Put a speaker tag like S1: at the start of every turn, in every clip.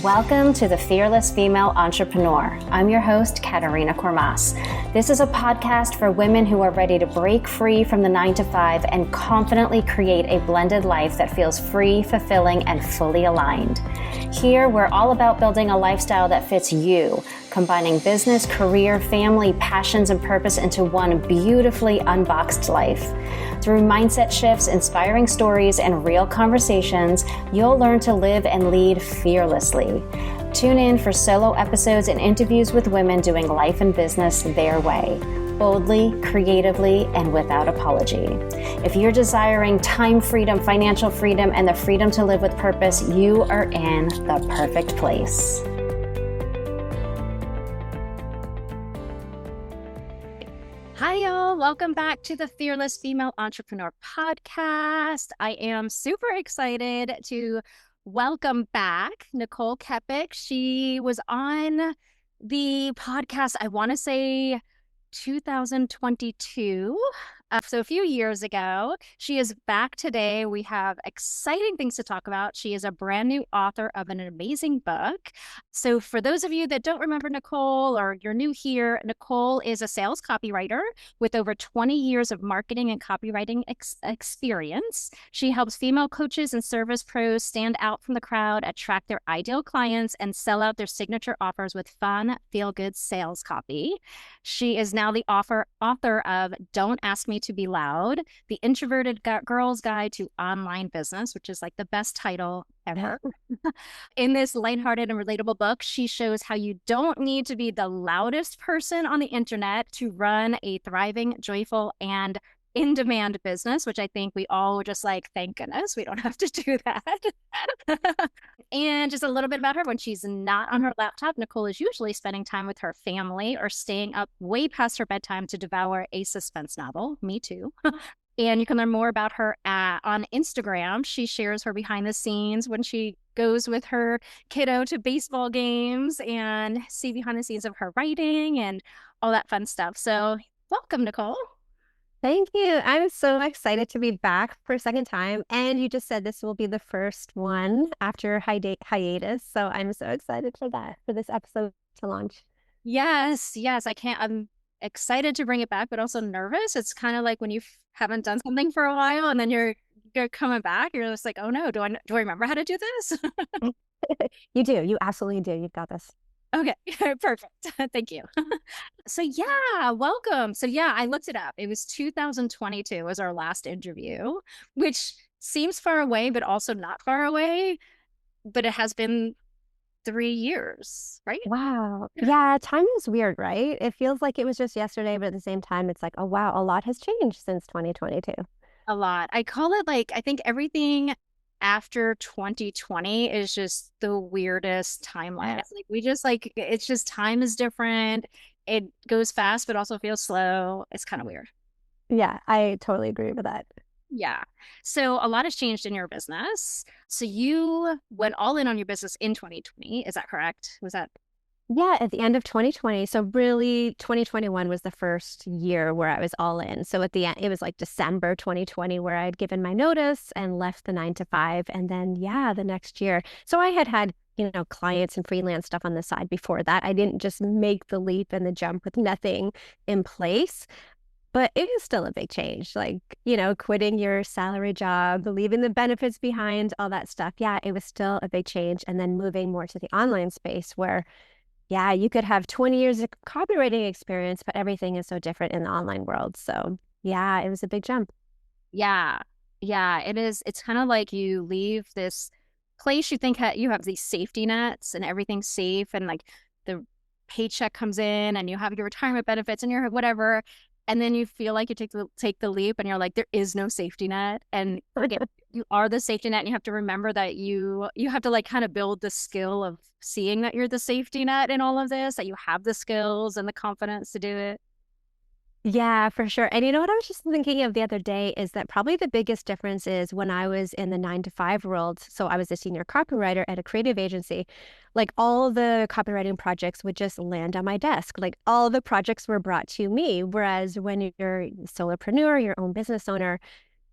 S1: Welcome to the Fearless Female Entrepreneur. I'm your host, Katerina Kormas. This is a podcast for women who are ready to break free from the 9-to-5 and confidently create a blended life that feels free, fulfilling, and fully aligned. Here, we're all about building a lifestyle that fits you, combining business, career, family, passions, and purpose into one beautifully unboxed life. Through mindset shifts, inspiring stories, and real conversations, you'll learn to live and lead fearlessly. Tune in for solo episodes and interviews with women doing life and business their way, boldly, creatively, and without apology. If you're desiring time freedom, financial freedom, and the freedom to live with purpose, you are in the perfect place. Hi, y'all. Welcome back to the Fearless Female Entrepreneur Podcast. I am super excited to welcome back Nicole Kepic. She was on the podcast, I want to say 2022. So a few years ago. She is back today. We have exciting things to talk about. She is a brand new author of an amazing book. So for those of you that don't remember Nicole or you're new here, Nicole is a sales copywriter with over 20 years of marketing and copywriting experience. She helps female coaches and service pros stand out from the crowd, attract their ideal clients, and sell out their signature offers with fun, feel-good sales copy. She is now the author of Don't Ask Me to Be Loud, the Introverted Girl's Guide to Online Business, which is like the best title ever. In this lighthearted and relatable book, she shows how you don't need to be the loudest person on the internet to run a thriving, joyful, and in-demand business, which I think we all just like, thank goodness we don't have to do that. And just a little bit about her. When she's not on her laptop, Nicole is usually spending time with her family or staying up way past her bedtime to devour a suspense novel. Me too. And you can learn more about her on Instagram. She shares her behind the scenes when she goes with her kiddo to baseball games and see behind the scenes of her writing and all that fun stuff. So welcome, Nicole.
S2: Thank you. I'm so excited to be back for a second time. And you just said this will be the first one after hiatus. So I'm so excited for that, for this episode to launch.
S1: Yes, I'm excited to bring it back, but also nervous. It's kind of like when you haven't done something for a while and then you're coming back, you're just like, oh no, do I remember how to do this?
S2: You do. You absolutely do. You've got this.
S1: Okay, perfect. Thank you. So yeah, welcome. So yeah, I looked it up. It was 2022 was our last interview, which seems far away, but also not far away. But it has been 3 years, right?
S2: Wow. Yeah, time is weird, right? It feels like it was just yesterday, but at the same time, it's like, oh wow, a lot has changed since 2022.
S1: A lot. I call it like, I think everything after 2020 is just the weirdest timeline. It's like, we just like, it's just time is different. It goes fast, but also feels slow. It's kind of weird.
S2: Yeah, I totally agree with that.
S1: Yeah. So a lot has changed in your business. So you went all in on your business in 2020. Is that correct? Was that?
S2: Yeah, at the end of 2020. So really 2021 was the first year where I was all in. So at the end, it was like December 2020 where I'd given my notice and left the 9-to-5. And then, yeah, the next year. So I had, clients and freelance stuff on the side before that. I didn't just make the leap and the jump with nothing in place. But it is still a big change, like, quitting your salary job, leaving the benefits behind, all that stuff. Yeah, it was still a big change. And then moving more to the online space where yeah, you could have 20 years of copywriting experience, but everything is so different in the online world. So yeah, it was a big jump.
S1: Yeah. Yeah, it is. It's kind of like you leave this place you think you have these safety nets and everything's safe and like the paycheck comes in and you have your retirement benefits and your whatever. And then you feel like you take the leap and you're like, there is no safety net. And again, you are the safety net and you have to remember that you have to like kind of build the skill of seeing that you're the safety net in all of this, that you have the skills and the confidence to do it.
S2: Yeah, for sure. And you know what I was just thinking of the other day is that probably the biggest difference is when I was in the 9-to-5 world. So I was a senior copywriter at a creative agency. Like all the copywriting projects would just land on my desk. Like all the projects were brought to me. Whereas when you're a solopreneur, your own business owner,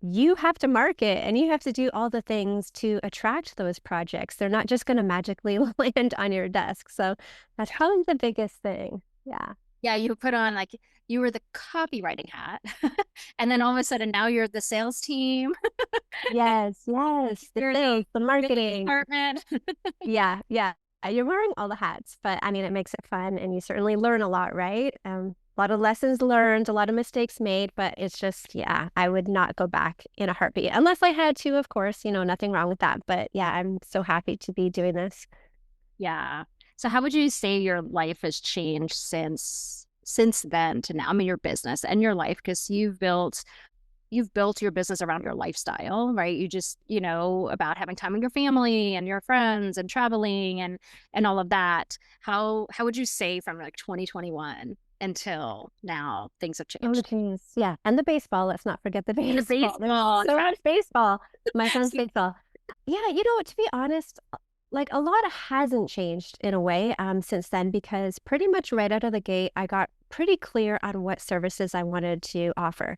S2: you have to market and you have to do all the things to attract those projects. They're not just going to magically land on your desk. So that's probably the biggest thing. Yeah.
S1: Yeah, you put on like you were the copywriting hat, and then all of a sudden now you're the sales team,
S2: Yes, yes. The
S1: you're
S2: sales, the
S1: the
S2: marketing.
S1: department.
S2: Yeah, yeah. You're wearing all the hats, but I mean, it makes it fun and you certainly learn a lot, right? A lot of lessons learned, a lot of mistakes made, but it's just, yeah, I would not go back in a heartbeat unless I had to, of course, nothing wrong with that. But yeah, I'm so happy to be doing this.
S1: Yeah. So how would you say your life has changed since then to now? I mean, your business and your life, because you've built your business around your lifestyle, right? You just, about having time with your family and your friends and traveling and all of that. How would you say from like 2021 until now things have
S2: Oh,
S1: changed?
S2: geez. Yeah. And the baseball. Let's not forget the
S1: The
S2: baseball. There's
S1: baseball.
S2: so much baseball. My son's
S1: So,
S2: baseball. Yeah, to be honest, like a lot hasn't changed in a way since then because pretty much right out of the gate, I got pretty clear on what services I wanted to offer.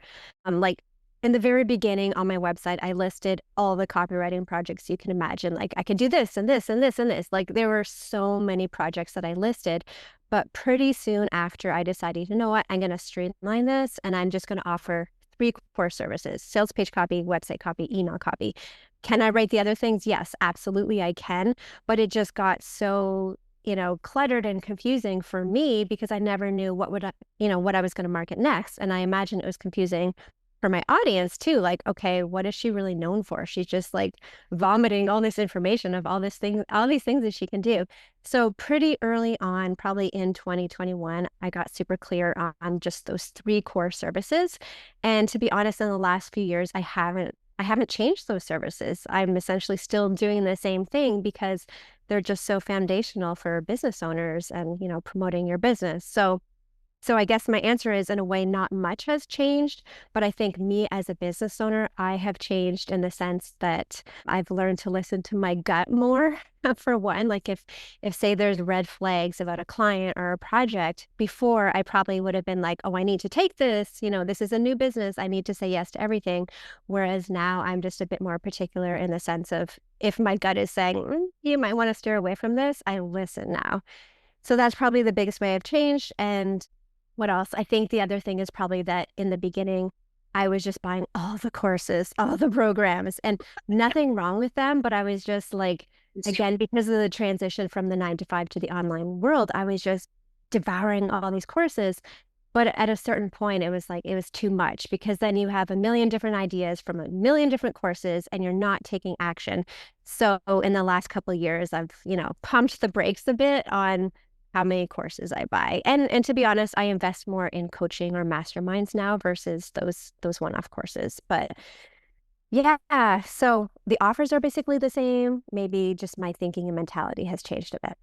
S2: Like in the very beginning on my website, I listed all the copywriting projects you can imagine. Like I could do this and this and this and this. Like there were so many projects that I listed. But pretty soon after, I decided, you know what, I'm going to streamline this and I'm just going to offer three core services: sales page copy, website copy, email copy. Can I write the other things? Yes, absolutely, I can. But it just got so, cluttered and confusing for me because I never knew what I was going to market next. And I imagine it was confusing for my audience too. Like, okay, what is she really known for? She's just like vomiting all this information of all these things that she can do. So pretty early on, probably in 2021, I got super clear on just those three core services. And to be honest, in the last few years, I haven't changed those services. I'm essentially still doing the same thing because they're just so foundational for business owners and, promoting your business. So I guess my answer is, in a way, not much has changed, but I think me as a business owner, I have changed in the sense that I've learned to listen to my gut more. For one, like if say there's red flags about a client or a project, before I probably would have been like, oh, I need to take this, this is a new business, I need to say yes to everything. Whereas now I'm just a bit more particular in the sense of if my gut is saying, you might want to steer away from this, I listen now. So that's probably the biggest way I've changed. And what else? I think the other thing is probably that in the beginning, I was just buying all the courses, all the programs, and nothing wrong with them. But I was just like, again, because of the transition from the 9 to 5 to the online world, I was just devouring all these courses. But at a certain point, it was like, it was too much because then you have a million different ideas from a million different courses and you're not taking action. So in the last couple of years, I've, pumped the brakes a bit on how many courses I buy. And to be honest, I invest more in coaching or masterminds now versus those one-off courses. But yeah, so the offers are basically the same. Maybe just my thinking and mentality has changed a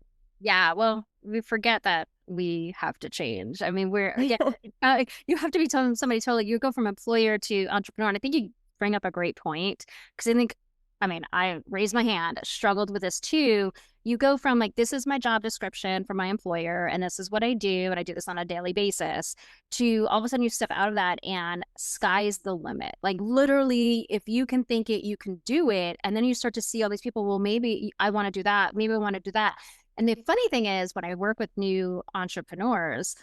S1: Yeah, well, we forget that we have to change. I mean, yeah,
S2: bit.
S1: you have to be telling somebody totally. You go from employer to entrepreneur, and I think you bring up a great point because I mean, I raised my hand, struggled with this too. You go from like, this is my job description for my employer, and this is what I do, and I do this on a daily basis, to all of a sudden you step out of that and sky's the limit. Like literally, if you can think it, you can do it. And then you start to see all these people, well, maybe I want to do that. Maybe I want to do that. And the funny thing is, when I work with new entrepreneurs,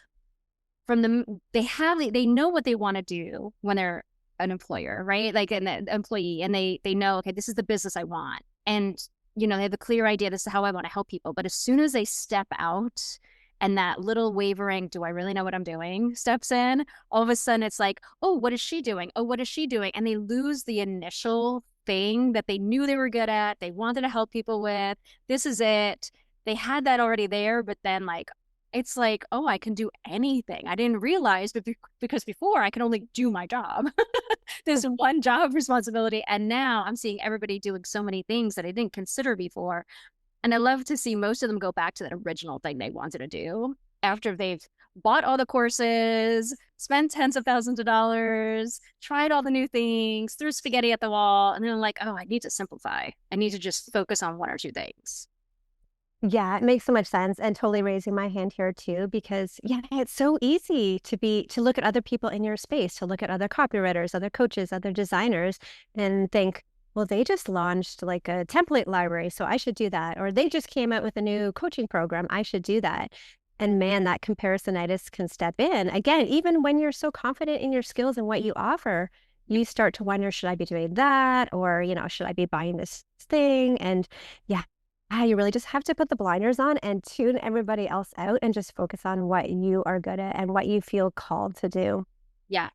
S1: they know what they want to do when they're an employer, right? Like an employee, and they know, okay, this is the business I want, and they have a clear idea, this is how I want to help people. But as soon as they step out, and that little wavering, do I really know what I'm doing, steps in, all of a sudden it's like, oh, what is she doing? Oh, what is she doing? And they lose the initial thing that they knew they were good at, they wanted to help people with. This is it. They had that already there, but then like it's like, oh, I can do anything. I didn't realize, but because before I could only do my job. There's one job responsibility, and now I'm seeing everybody doing so many things that I didn't consider before. And I love to see most of them go back to that original thing they wanted to do after they've bought all the courses, spent tens of thousands of dollars, tried all the new things, threw spaghetti at the wall, and then like, oh, I need to simplify. I need to just focus on one or two things.
S2: Yeah, it makes so much sense, and totally raising my hand here too, because yeah, it's so easy to look at other people in your space, to look at other copywriters, other coaches, other designers, and think, well, they just launched like a template library, so I should do that. Or they just came out with a new coaching program, I should do that. And man, that comparisonitis can step in. Again, even when you're so confident in your skills and what you offer, you start to wonder, should I be doing that? Or, should I be buying this thing? And yeah, you really just have to put the blinders on and tune everybody else out and just focus on what you are good at and what you feel called to do.
S1: Yeah.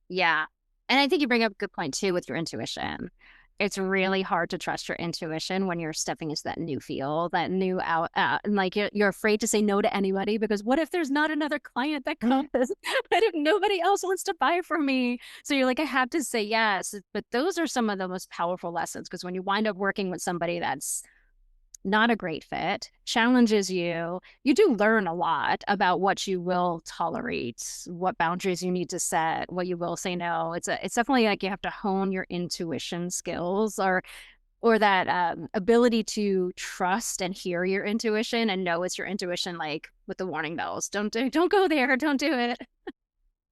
S1: Yeah. And I think you bring up a good point too with your intuition. It's really hard to trust your intuition when you're stepping into that new field, that new and like you're afraid to say no to anybody because what if there's not another client that comes? What if nobody else wants to buy from me? So you're like, I have to say yes. But those are some of the most powerful lessons because when you wind up working with somebody that's not a great fit, challenges you, you do learn a lot about what you will tolerate, what boundaries you need to set, what you will say no. It's definitely like you have to hone your intuition skills or that ability to trust and hear your intuition and know it's your intuition, like with the warning bells. Don't go there, don't do it.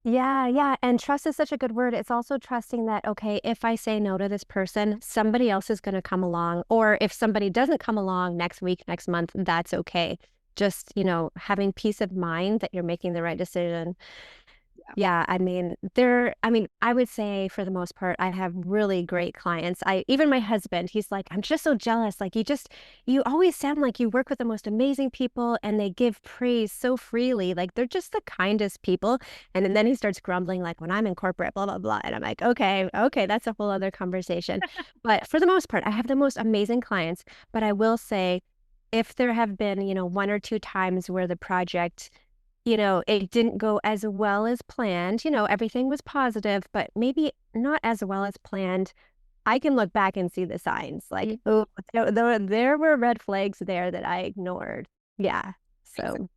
S2: Yeah, yeah. And trust is such a good word. It's also trusting that, okay, if I say no to this person, somebody else is going to come along. Or if somebody doesn't come along next week, next month, that's okay. Just, having peace of mind that you're making the right decision. Yeah, I would say for the most part, I have really great clients. Even my husband, he's like, I'm just so jealous. Like you always sound like you work with the most amazing people and they give praise so freely. Like they're just the kindest people. And then he starts grumbling, like when I'm in corporate, blah, blah, blah. And I'm like, okay, that's a whole other conversation. But for the most part, I have the most amazing clients. But I will say, if there have been, one or two times where the project it didn't go as well as planned. Everything was positive, but maybe not as well as planned. I can look back and see the signs like, oh, there were red flags there that I ignored. Yeah. So,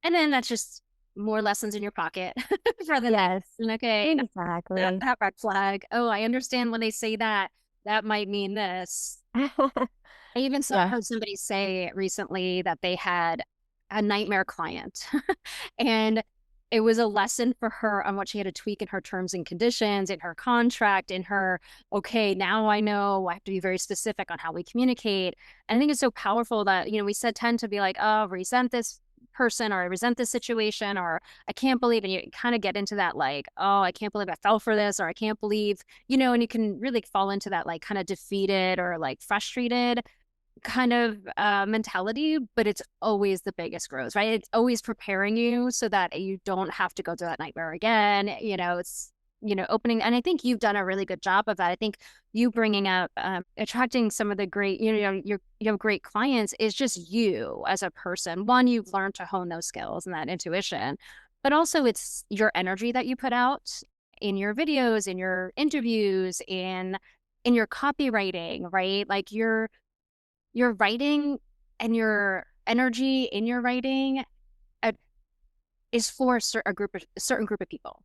S1: And then that's just more lessons in your pocket for the next.
S2: yes,
S1: Okay,
S2: exactly.
S1: that red flag. Oh, I understand when they say that. That might mean this. I even
S2: Yeah.
S1: heard somebody say recently that they had a nightmare client and it was a lesson for her on what she had to tweak in her terms and conditions, in her contract, in her, okay, now I know I have to be very specific on how we communicate. And I think it's so powerful that, we said tend to be like, oh, resent this person or I resent this situation or I can't believe, and you kind of get into that like, oh, I can't believe I fell for this or I can't believe, and you can really fall into that like kind of defeated or like frustrated kind of mentality, but it's always the biggest growth, right? It's always preparing you so that you don't have to go through that nightmare again. It's, opening. And I think you've done a really good job of that. I think you bringing up, attracting some of the great, you have great clients is just you as a person. One, you've learned to hone those skills and that intuition, but also it's your energy that you put out in your videos, in your interviews, in your copywriting, right? Like your writing and your energy in your writing uh, is for a certain group of people.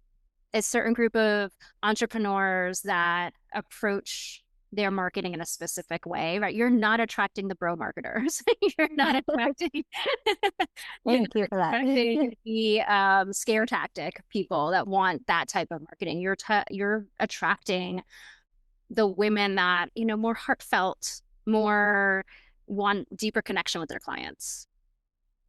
S1: A certain group of entrepreneurs that approach their marketing in a specific way, right? You're not attracting the bro marketers. You're not attracting, you're
S2: Thank
S1: not
S2: you for that.
S1: attracting the scare tactic people that want that type of marketing. You're attracting the women that, more heartfelt, more want deeper connection with their clients.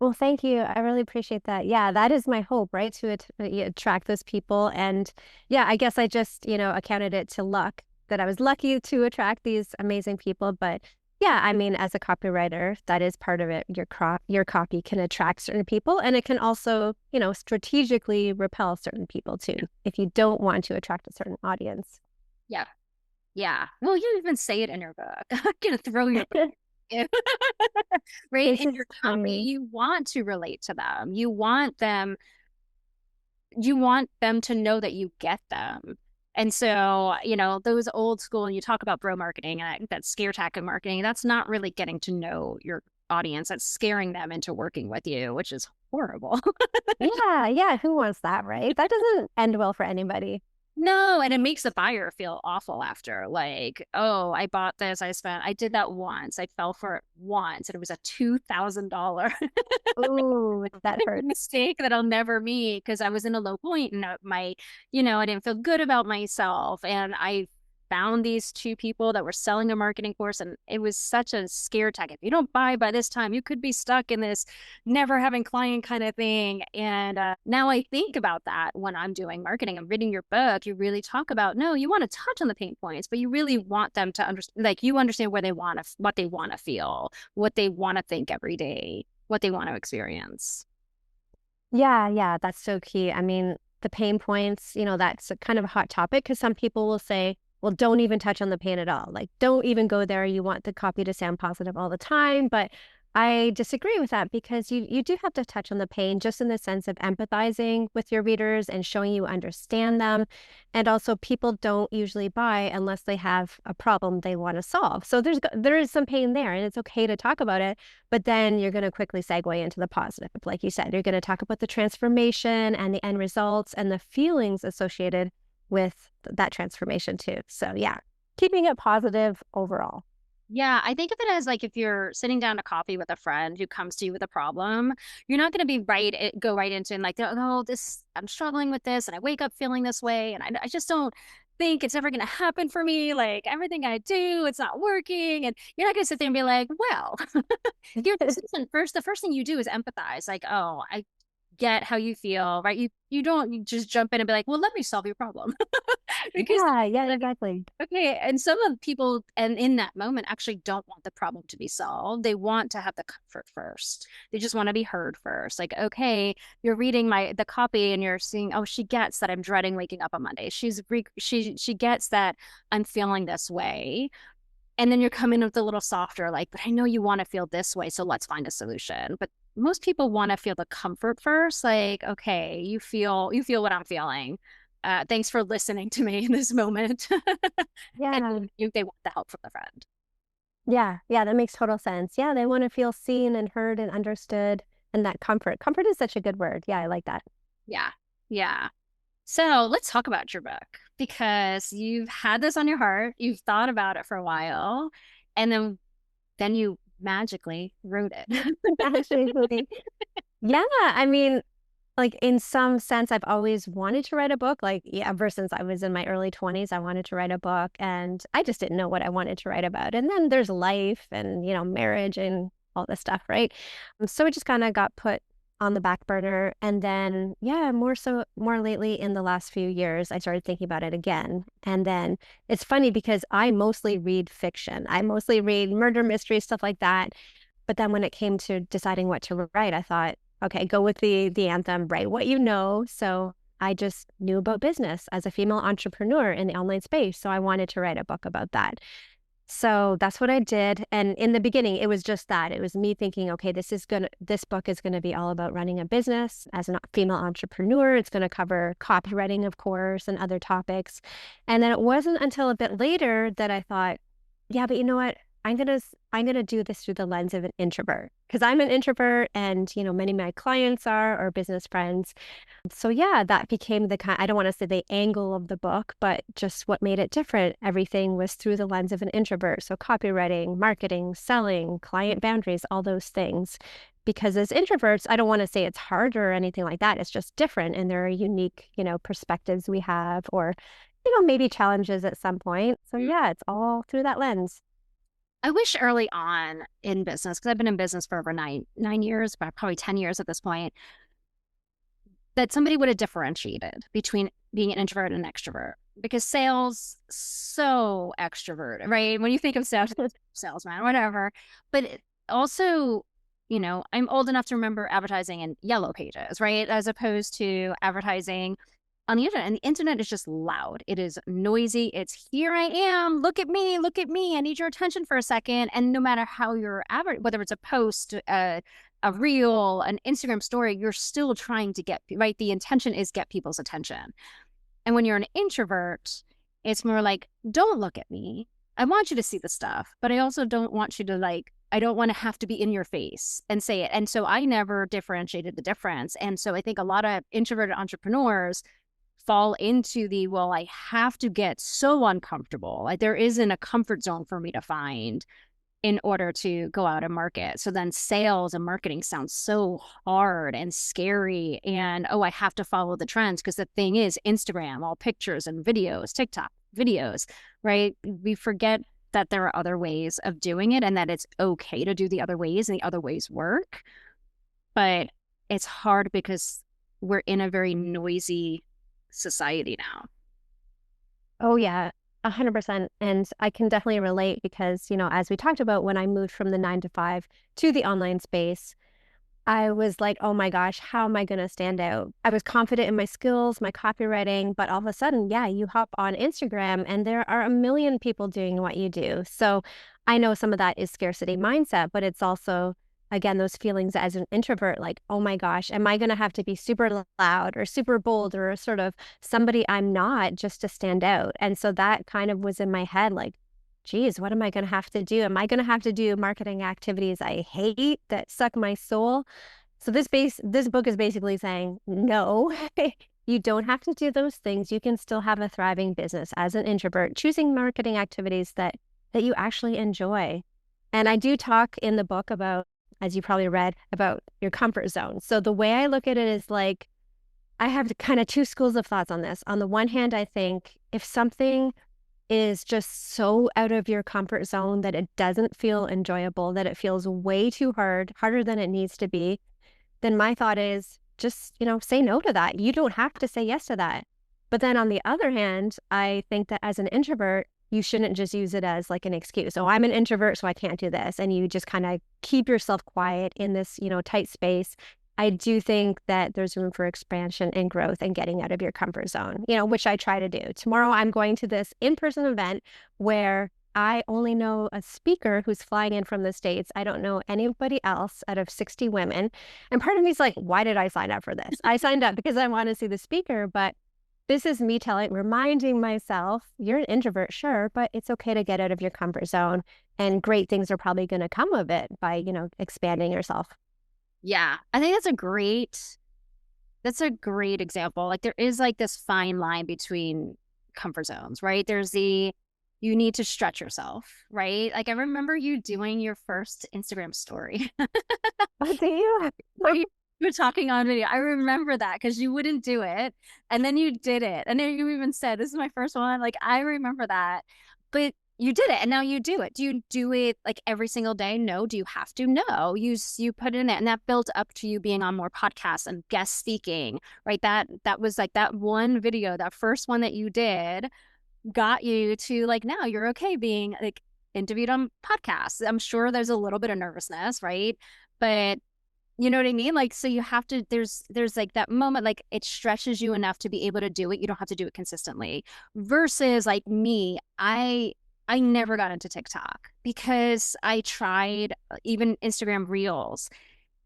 S2: Well, thank you. I really appreciate that. Yeah, that is my hope, right? To attract those people. And yeah, I guess I just, accounted it to luck that I was lucky to attract these amazing people. But yeah, I mean, as a copywriter, that is part of it. Your copy can attract certain people and it can also, strategically repel certain people too, if you don't want to attract a certain audience.
S1: Yeah. Yeah. Well, you even say it in your book. I'm gonna throw your book. Right
S2: This
S1: in
S2: is
S1: your copy,
S2: funny.
S1: you want to relate to them. You want them to know that you get them. And so, those old school, and you talk about bro marketing and that scare tactic marketing, that's not really getting to know your audience. That's scaring them into working with you, which is horrible.
S2: Yeah, yeah. Who wants that, right? That doesn't end well for anybody.
S1: No, and it makes the buyer feel awful after. Like, oh, I bought this, I did that once, I fell for it once, and it was a $2,000
S2: Ooh, that hurts.
S1: mistake that I'll never meet because I was in a low point and I didn't feel good about myself. And I found these two people that were selling a marketing course, and it was such a scare tactic. If you don't buy by this time, you could be stuck in this never having client kind of thing. And now I think about that when I'm doing marketing. I'm reading your book. You really talk about, no, you want to touch on the pain points, but you really want them to understand, like you understand where they want to, what they want to feel, what they want to think every day, what they want to experience.
S2: Yeah, yeah, that's so key. I mean, the pain points, that's a kind of a hot topic because some people will say, well, don't even touch on the pain at all. Like, don't even go there. You want the copy to sound positive all the time. But I disagree with that because you do have to touch on the pain just in the sense of empathizing with your readers and showing you understand them. And also people don't usually buy unless they have a problem they want to solve. So there is some pain there and it's okay to talk about it, but then you're going to quickly segue into the positive. Like you said, you're going to talk about the transformation and the end results and the feelings associated with that transformation too. So yeah, keeping it positive overall.
S1: Yeah, I think of it as like if you're sitting down to coffee with a friend who comes to you with a problem, you're not going to be go right into and like, oh, this, I'm struggling with this and I wake up feeling this way. And I just don't think it's ever going to happen for me. Like everything I do, it's not working. And you're not going to sit there and be like, well, you're first, the first thing you do is empathize. Like, oh, I get how you feel, right? You don't you just jump in and be like, well, let me solve your problem. Because
S2: Yeah, yeah, exactly.
S1: okay, and some of the people and in that moment actually don't want the problem to be solved. They want to have the comfort first. They just want to be heard first. Like, okay, you're reading the copy and you're seeing, oh, she gets that I'm dreading waking up on Monday. She gets that I'm feeling this way. And then you're coming with a little softer, like, but I know you want to feel this way, so let's find a solution. But most people want to feel the comfort first, like, okay, you feel what I'm feeling. Thanks for listening to me in this moment. And
S2: Yeah.
S1: they want the help from the friend.
S2: Yeah, yeah, that makes total sense. Yeah, they want to feel seen and heard and understood and that comfort. Comfort is such a good word. Yeah, I like that.
S1: Yeah. Yeah. So let's talk about your book because you've had this on your heart, you've thought about it for a while, and then you magically wrote it.
S2: Actually, yeah, I mean, like in some sense, I've always wanted to write a book. Like, yeah, ever since I was in my early 20s, I wanted to write a book and I just didn't know what I wanted to write about. And then there's life and, marriage and all this stuff, right? So it just kind of got put on the back burner. And then, yeah, more lately in the last few years, I started thinking about it again. And then it's funny because I mostly read fiction. I mostly read murder mystery, stuff like that. But then when it came to deciding what to write, I thought, okay, go with the anthem, write what you know. So I just knew about business as a female entrepreneur in the online space. So I wanted to write a book about that. So that's what I did. And in the beginning, it was just that. It was me thinking, okay, this book is gonna be all about running a business as a female entrepreneur. It's gonna cover copywriting, of course, and other topics. And then it wasn't until a bit later that I thought, yeah, but you know what? I'm gonna do this through the lens of an introvert because I'm an introvert, and many of my clients are or business friends. So yeah, that became the kind, I don't want to say the angle of the book, but just what made it different. Everything was through the lens of an introvert. So copywriting, marketing, selling, client boundaries, all those things. Because as introverts, I don't want to say it's harder or anything like that. It's just different and there are unique, perspectives we have or, maybe challenges at some point. So yeah, it's all through that lens.
S1: I wish early on in business, because I've been in business for over nine years, but probably 10 years at this point, that somebody would have differentiated between being an introvert and an extrovert because sales so extrovert, right? When you think of sales, salesman, whatever, but also, I'm old enough to remember advertising in yellow pages, right? As opposed to advertising on the internet. And the internet is just loud. It is noisy. It's here I am. Look at me. Look at me. I need your attention for a second. And no matter how you're whether it's a post, a reel, an Instagram story, you're still trying to get, right? The intention is get people's attention. And when you're an introvert, it's more like, don't look at me. I want you to see the stuff, but I also don't want you to I don't want to have to be in your face and say it. And so I never differentiated the difference. And so I think a lot of introverted entrepreneurs fall into the, well, I have to get so uncomfortable. Like there isn't a comfort zone for me to find in order to go out and market. So then sales and marketing sounds so hard and scary. And oh, I have to follow the trends because the thing is Instagram, all pictures and videos, TikTok videos, right? We forget that there are other ways of doing it and that it's okay to do the other ways and the other ways work. But it's hard because we're in a very noisy society now.
S2: Oh yeah, 100%. And I can definitely relate because, as we talked about, when I moved from the 9 to 5 to the online space, I was like, oh my gosh, how am I going to stand out? I was confident in my skills, my copywriting, but all of a sudden, yeah, you hop on Instagram and there are a million people doing what you do. So I know some of that is scarcity mindset, but it's also, again, those feelings as an introvert, like, oh my gosh, am I going to have to be super loud or super bold or sort of somebody I'm not just to stand out? And so that kind of was in my head, like, geez, what am I going to have to do? Am I going to have to do marketing activities I hate that suck my soul? So this book is basically saying, no, you don't have to do those things. You can still have a thriving business as an introvert, choosing marketing activities that you actually enjoy. And I do talk in the book about, as you probably read, about your comfort zone. So the way I look at it is like, I have kind of two schools of thoughts on this. On the one hand, I think if something is just so out of your comfort zone that it doesn't feel enjoyable, that it feels way too hard, harder than it needs to be, then my thought is just, say no to that. You don't have to say yes to that. But then on the other hand, I think that as an introvert, you shouldn't just use it as like an excuse. Oh, I'm an introvert, so I can't do this. And you just kind of keep yourself quiet in this, tight space. I do think that there's room for expansion and growth and getting out of your comfort zone, which I try to do. Tomorrow, I'm going to this in-person event where I only know a speaker who's flying in from the States. I don't know anybody else out of 60 women. And part of me is like, why did I sign up for this? I signed up because I want to see the speaker, but this is me reminding myself, you're an introvert, sure, but it's okay to get out of your comfort zone. And great things are probably going to come of it by, expanding yourself.
S1: Yeah, I think that's a great example. Like there is like this fine line between comfort zones, right? There's the you need to stretch yourself, right? Like I remember you doing your first Instagram story.
S2: Oh, do you?
S1: Where you were talking on video. I remember that because you wouldn't do it. And then you did it. And then you even said, this is my first one. Like I remember that. But you did it and now you do it. Do you do it like every single day? No. Do you have to? No. You put in it and that built up to you being on more podcasts and guest speaking, right? That was like that one video, that first one that you did got you to like now you're okay being like interviewed on podcasts. I'm sure there's a little bit of nervousness, right? But you know what I mean? Like, so you have to, there's like that moment, like it stretches you enough to be able to do it. You don't have to do it consistently versus like me, I never got into TikTok because I tried even Instagram Reels.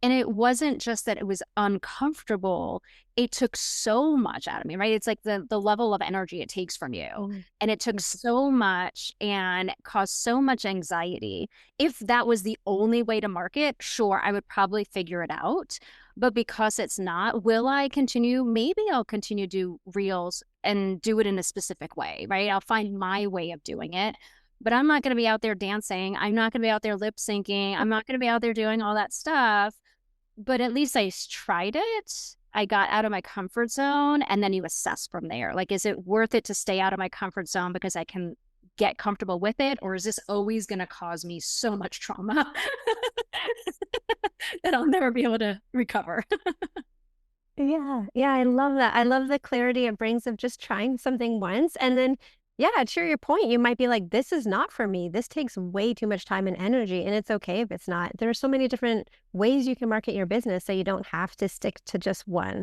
S1: And it wasn't just that it was uncomfortable, it took so much out of me, right? It's like the level of energy it takes from you. And it took so much and caused so much anxiety. If that was the only way to market, sure, I would probably figure it out. But because it's not, will I continue? Maybe I'll continue to do reels and do it in a specific way, right? I'll find my way of doing it. But I'm not going to be out there dancing. I'm not going to be out there lip syncing. I'm not going to be out there doing all that stuff. But at least I tried it. I got out of my comfort zone and then you assess from there. Like, is it worth it to stay out of my comfort zone because I can get comfortable with it? Or is this always going to cause me so much trauma that I'll never be able to recover?
S2: Yeah. Yeah. I love that. I love the clarity it brings of just trying something once. And then, yeah, to your point, you might be like, this is not for me. This takes way too much time and energy. And it's okay if it's not. There are so many different ways you can market your business so you don't have to stick to just one.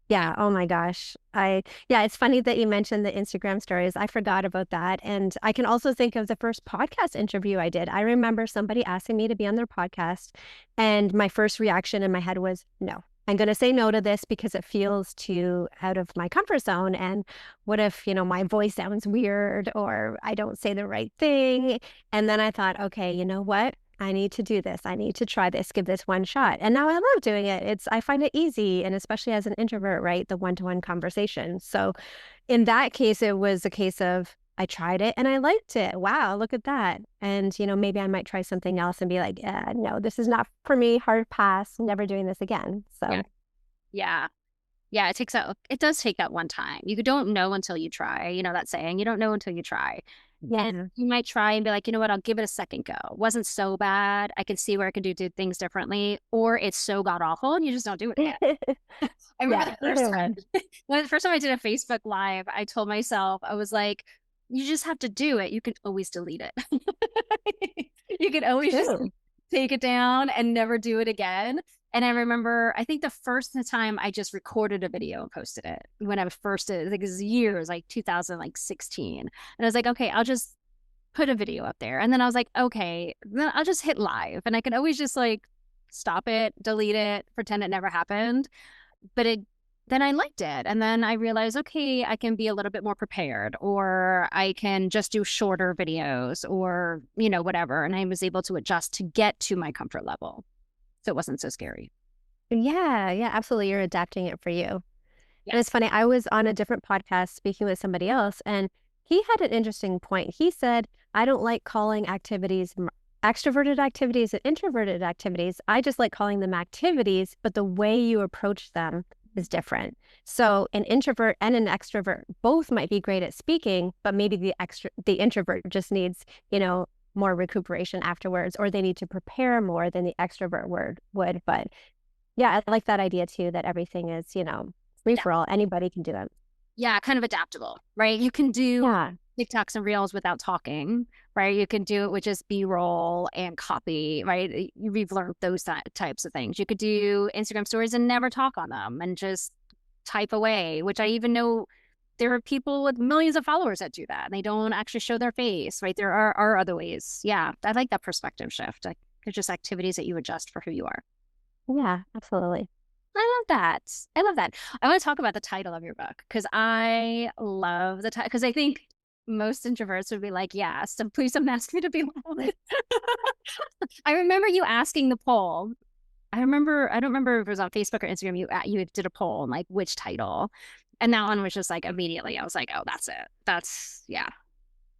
S2: Yeah. Oh my gosh. Yeah, it's funny that you mentioned the Instagram stories. I forgot about that. And I can also think of the first podcast interview I did. I remember somebody asking me to be on their podcast. And my first reaction in my head was, no, I'm going to say no to this because it feels too out of my comfort zone. And what if, my voice sounds weird or I don't say the right thing? And then I thought, okay, you know what? I need to do this. I need to try this, give this one shot. And now I love doing it. I find it easy. And especially as an introvert, right? The one-to-one conversation. So in that case, it was a case of I tried it and I liked it. Wow, look at that. And, maybe I might try something else and be like, yeah, no, this is not for me. Hard pass. Never doing this again.
S1: Yeah.
S2: So,
S1: Yeah. Yeah, it does take that one time. You don't know until you try. You know that saying, you don't know until you try. And
S2: yeah.
S1: you might try and be like, you know what, I'll give it a second go. It wasn't so bad. I can see where I can do things differently. Or it's so god awful and you just don't do it again. I remember
S2: Yeah,
S1: the first
S2: either
S1: time
S2: one.
S1: when the first time I did a Facebook Live, I told myself, I was like, you just have to do it. You can always delete it. You can always just
S2: True.
S1: take it down and never do it again. And I remember, I think the first time I just recorded a video and posted it when I was first did it, like it was years, like 2016. And I was like, okay, I'll just put a video up there. And then I was like, okay, then I'll just hit live. And I can always just like stop it, delete it, pretend it never happened. But then I liked it. And then I realized, okay, I can be a little bit more prepared, or I can just do shorter videos or, whatever. And I was able to adjust to get to my comfort level. So it wasn't so scary.
S2: Yeah, yeah, absolutely. You're adapting it for you. And it's
S1: Yes.
S2: funny, I was on a different podcast speaking with somebody else, and he had an interesting point. He said, I don't like calling activities extroverted activities and introverted activities. I just like calling them activities, but the way you approach them is different. So an introvert and an extrovert both might be great at speaking, but maybe the introvert just needs, more recuperation afterwards, or they need to prepare more than the extrovert would. But yeah, I like that idea too, that everything is, free
S1: Yeah.
S2: for all. Anybody can do that.
S1: Yeah. Kind of adaptable, right? You can do
S2: Yeah.
S1: TikToks and Reels without talking, right? You can do it with just B-roll and copy, right? We've learned those types of things. You could do Instagram stories and never talk on them and just type away, which I even know there are people with millions of followers that do that. And they don't actually show their face, right? There are other ways. Yeah. I like that perspective shift. Like, they're just activities that you adjust for who you are.
S2: Yeah, absolutely.
S1: I love that. I love that. I want to talk about the title of your book because I love the title because I think most introverts would be like, yeah, so please don't ask me to be loud. I remember you asking the poll. I don't remember if it was on Facebook or Instagram. You did a poll on like which title. And that one was just like immediately, I was like, oh, that's it. Yeah.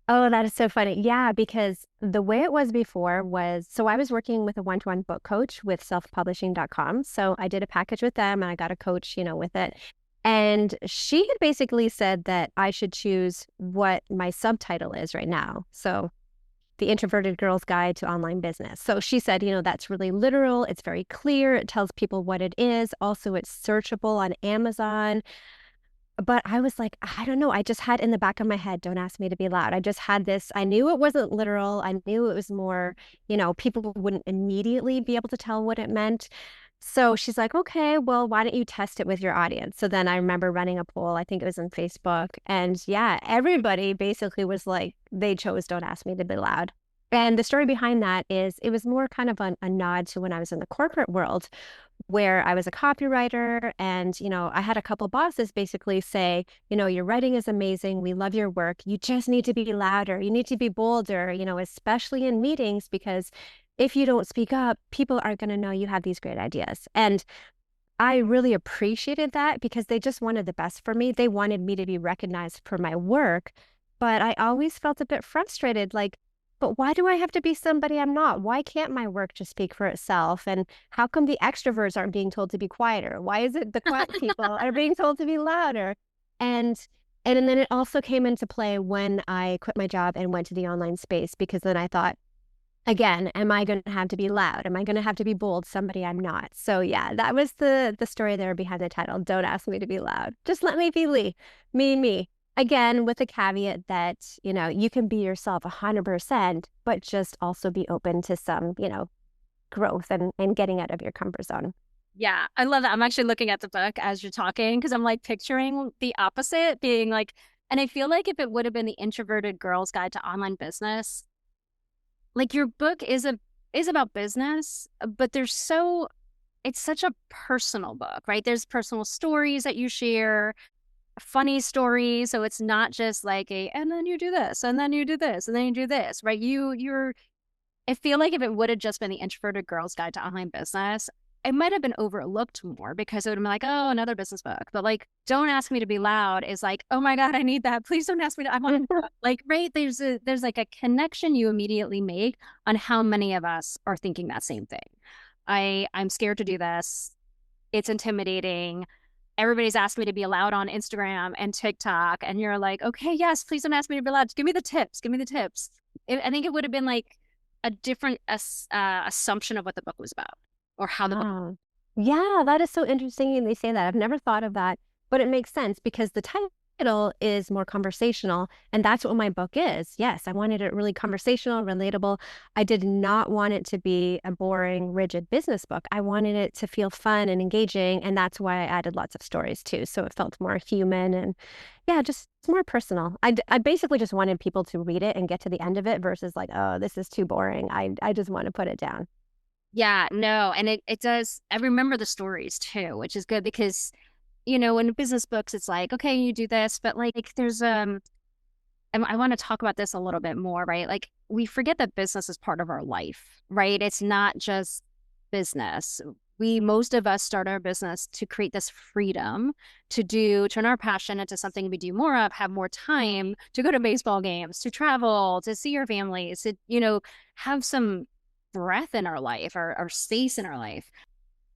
S2: Oh, that is so funny. Yeah, because the way it was before was so I was working with a one-to-one book coach with selfpublishing.com. So I did a package with them and I got a coach, with it. And she had basically said that I should choose what my subtitle is right now. So the Introverted Girl's Guide to Online Business. So she said, that's really literal. It's very clear. It tells people what it is. Also, it's searchable on Amazon. But I was like, I don't know. I just had in the back of my head, don't ask me to be loud. I just had this. I knew it wasn't literal. I knew it was more, people wouldn't immediately be able to tell what it meant. So she's like, okay, well, why don't you test it with your audience? So then I remember running a poll. I think it was on Facebook. And yeah, everybody basically was like, they chose don't ask me to be loud. And the story behind that is it was more kind of a nod to when I was in the corporate world where I was a copywriter and, I had a couple bosses basically say, your writing is amazing. We love your work. You just need to be louder. You need to be bolder, especially in meetings, because if you don't speak up, people aren't going to know you have these great ideas. And I really appreciated that because they just wanted the best for me. They wanted me to be recognized for my work, but I always felt a bit frustrated, like, but why do I have to be somebody I'm not? Why can't my work just speak for itself? And how come the extroverts aren't being told to be quieter? Why is it the quiet people are being told to be louder? And and then it also came into play when I quit my job and went to the online space because then I thought, again, am I going to have to be loud? Am I going to have to be bold? Somebody I'm not. So yeah, that was the story there behind the title. Don't ask me to be loud. Just let me be me. Again, with the caveat that, you can be yourself 100%, but just also be open to some, growth and getting out of your comfort zone.
S1: Yeah, I love that. I'm actually looking at the book as you're talking because I'm like picturing the opposite being like, and I feel like if it would have been the Introverted Girl's Guide to Online Business, like your book is about business, but it's such a personal book, right? There's personal stories that you share, funny stories. So it's not just like and then you do this, and then you do this, and then you do this, right? I feel like if it would have just been the Introverted Girl's Guide to Online Business, it might have been overlooked more because it would have been like, oh, another business book. But like, don't ask me to be loud is like, oh my God, I need that. Please don't ask me to. I want like, right. There's like a connection you immediately make on how many of us are thinking that same thing. I'm scared to do this. It's intimidating. Everybody's asked me to be loud on Instagram and TikTok. And you're like, okay, yes, please don't ask me to be loud. Give me the tips. Give me the tips. I think it would have been like a different assumption of what the book was about or how the book.
S2: Wow. Yeah, that is so interesting. And they say that. I've never thought of that, but it makes sense because the title is more conversational. And that's what my book is. Yes, I wanted it really conversational, relatable. I did not want it to be a boring, rigid business book. I wanted it to feel fun and engaging. And that's why I added lots of stories too. So it felt more human and yeah, just more personal. I basically just wanted people to read it and get to the end of it versus like, oh, this is too boring. I just want to put it down.
S1: Yeah, no. And it does. I remember the stories too, which is good because, in business books, it's like, okay, you do this, but like there's, and I want to talk about this a little bit more, right? Like we forget that business is part of our life, right? It's not just business. Most of us start our business to create this freedom turn our passion into something we do more of, have more time to go to baseball games, to travel, to see your families, to, have some breath in our life, our space in our life.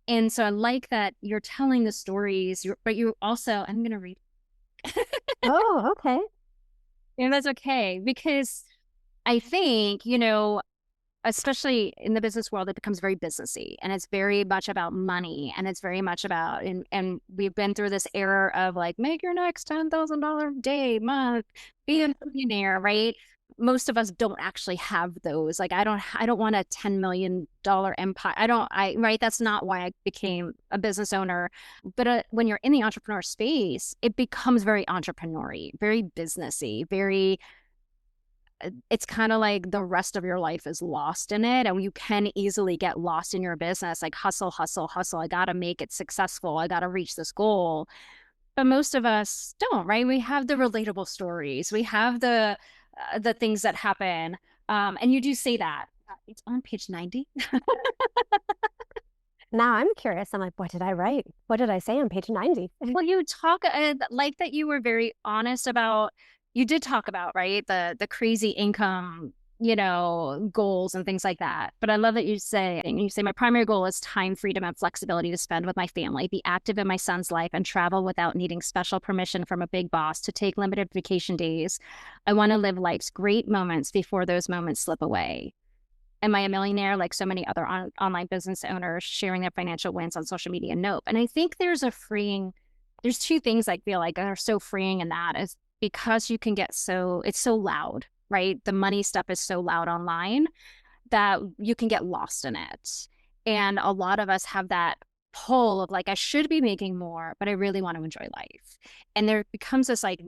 S1: And so I like that you're telling the stories, but you also, I'm going to read.
S2: Oh, okay.
S1: And that's okay because I think, especially in the business world, it becomes very businessy and it's very much about money and it's very much about, and we've been through this era of like, make your next $10,000 day, month, be a millionaire, right? Most of us don't actually have those. Like, I don't want a $10 million empire. Right. That's not why I became a business owner. But when you're in the entrepreneur space, it becomes very entrepreneur-y, very businessy, very, it's kind of like the rest of your life is lost in it. And you can easily get lost in your business, like hustle, hustle, hustle. I got to make it successful. I got to reach this goal. But most of us don't, right? We have the relatable stories. We have the things that happen. And you do say that. It's on page 90.
S2: Now I'm curious. I'm like, what did I write? What did I say on page 90?
S1: Well, you talk like that you were very honest about, you did talk about, right? The crazy income, goals and things like that. But I love that you say my primary goal is time, freedom, and flexibility to spend with my family, be active in my son's life, and travel without needing special permission from a big boss to take limited vacation days. I want to live life's great moments before those moments slip away. Am I a millionaire like so many other online business owners sharing their financial wins on social media? Nope. And I think there's two things I feel like are so freeing in that is because you can it's so loud, right? The money stuff is so loud online that you can get lost in it. And a lot of us have that pull of like, I should be making more, but I really want to enjoy life. And there becomes this like